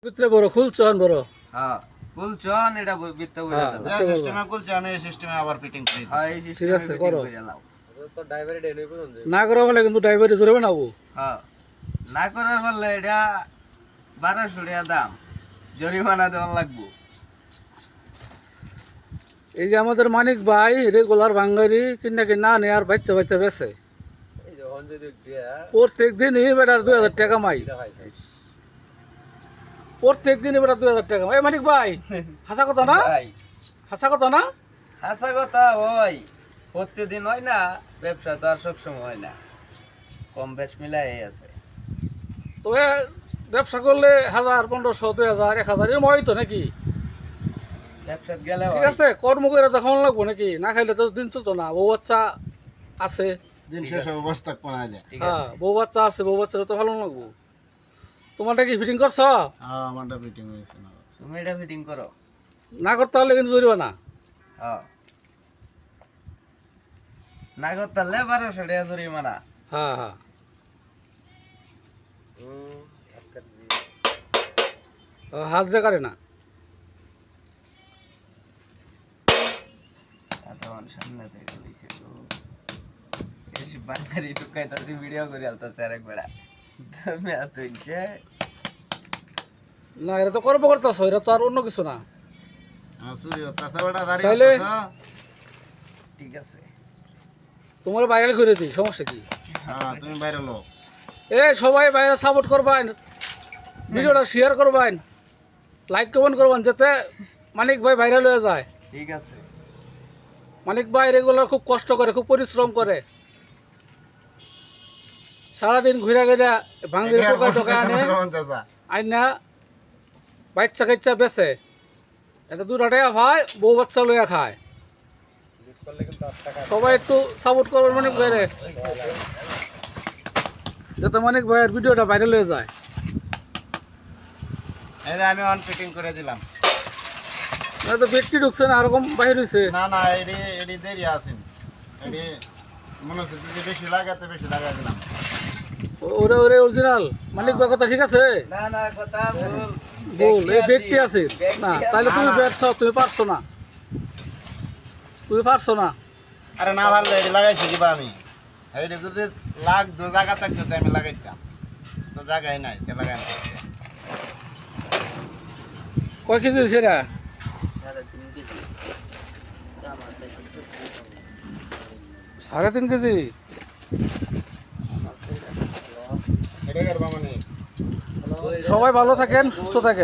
ভিতরে বড় খুলছন বড় হ্যাঁ খুলছন এটা বিত্তে বইরা দাও যে সিস্টেমে খুলছে আমি এই সিস্টেমে আবার ফিটিং করে দিই। হ্যাঁ এই ঠিক সিস্টেমে আছে, ফিটিং করো। করে নাও তো ড্রাইভারে ডেনে কোন না করা বলে কিন্তু ড্রাইভারে জোরে বানাবো। হ্যাঁ না করার ফলে এটা 1200 টাকা দাম জরিমানা দেওয়া লাগবে। এই যে আমাদের মানিক ভাই রেগুলার বাঙ্গারি কিনা কিনা নেই আর বাচ্চা বাচ্চা বেছে এই যখন যদি দিয়া প্রত্যেক দিনই বেটার 2000 টাকা মাই, দেখাইছে প্রত্যেক দিনই বেটার 2000 টাকা মাই। মানিক ভাই হাসা কথা না, ভাই হাসা কথা না। হাসা কথা হয় প্রতিদিন হয় না, ব্যবসা তো আর সবসময় হয় না, কম বেশ মিলাই আছে। তবে ব্যবসা করলে 1000 1500 2000 1000 এর ময় তো নাকি, ব্যবসা গেলে ঠিক আছে। কর্ম করে দেখানো লাগবো নাকি, না খাইলে তো দিন চলতো না। বউ বাচ্চা আছে, দিন শেষে অবস্থা কোনা যায়। ঠিক হ্যাঁ আছে। বউ বাচ্চা আছে, বউ বাচ্চারা তো ভালো লাগবো। তোমারটা কি ফিটিং করছ? হ্যাঁ আমারটা ফিটিং হয়েছে না। তুমি এটা ফিটিং করো। না করতে হলে কিন্তু জরিমানা। হ্যাঁ না করতে হলে 1200 টাকা জরিমানা। হ্যাঁ হ্যাঁ হাত যে কাটে না। তখন সামনে থেকে লইছে গো এসে বাঙালি টুকাইতাছি ভিডিও করে আলতাছে আরেক বেড়া তুমি এত ইচ্ছে না এটা তো করবো করতেছ, এটা তো আর অন্য কিছু না। হ্যাঁ সূর্য তাছাড়া দাঁড়িয়ে তাইলে? আছে। ঠিক আছে। তোমার ভাইরাল করে দিই, সমস্যা কি? হ্যাঁ তুমি বাইরে লোক। এ সবাই বাইরে সাপোর্ট করবেন, ভিডিওটা শেয়ার করবেন, লাইক কমেন্ট করবেন, যাতে মানিক ভাই ভাইরাল হয়ে যায়। ঠিক আছে। মানিক ভাই রেগুলার খুব কষ্ট করে, খুব পরিশ্রম করে, সারাদিন ঘুরে ঘুরে ভাঙ্গির টোকা টোকা আনে, আইনা বাচ্চা কাচ্চা বেছে, এটা 2 টাকা ভাই বউ বাচ্চা লইয়া খায়। করলে কিন্তু 8 টাকা সবাই একটু সাপোর্ট করবেন মানিক ভাইরে, যাতে মানিক ভাইয়ের ভিডিওটা ভাইরাল হয়ে যায়। এই যে আমি অন ফিটিং করে দিলাম। না তো বেটকি ঢুকছে না, এরকম বাহির হয়েছে। না না এডি এডি দেরি আছে। এডি মনে হচ্ছে যদি বেশি লাগাতে বেশি লাগাই দিলাম। ওরে ওরে অরিজিনাল মানিক ভাই কথা ঠিক আছে। না না কথা ভুল বল এই ব্যক্তি আছে না, তাহলে তুমি ব্যর্থ, তুমি পারছো না, তুমি পারছো না। আরে না ভালো এডি লাগাইছি কিবা আমি। এডি যদি লাগ দু জায়গা থাকতো তো আমি লাগাইতাম। তো জায়গায় নাই, তে লাগাই না। কয় কেজি হয়েছে রে? 3.5 কেজি। এটা করবা মানে সবাই ভালো থাকেন, সুস্থ থাকেন।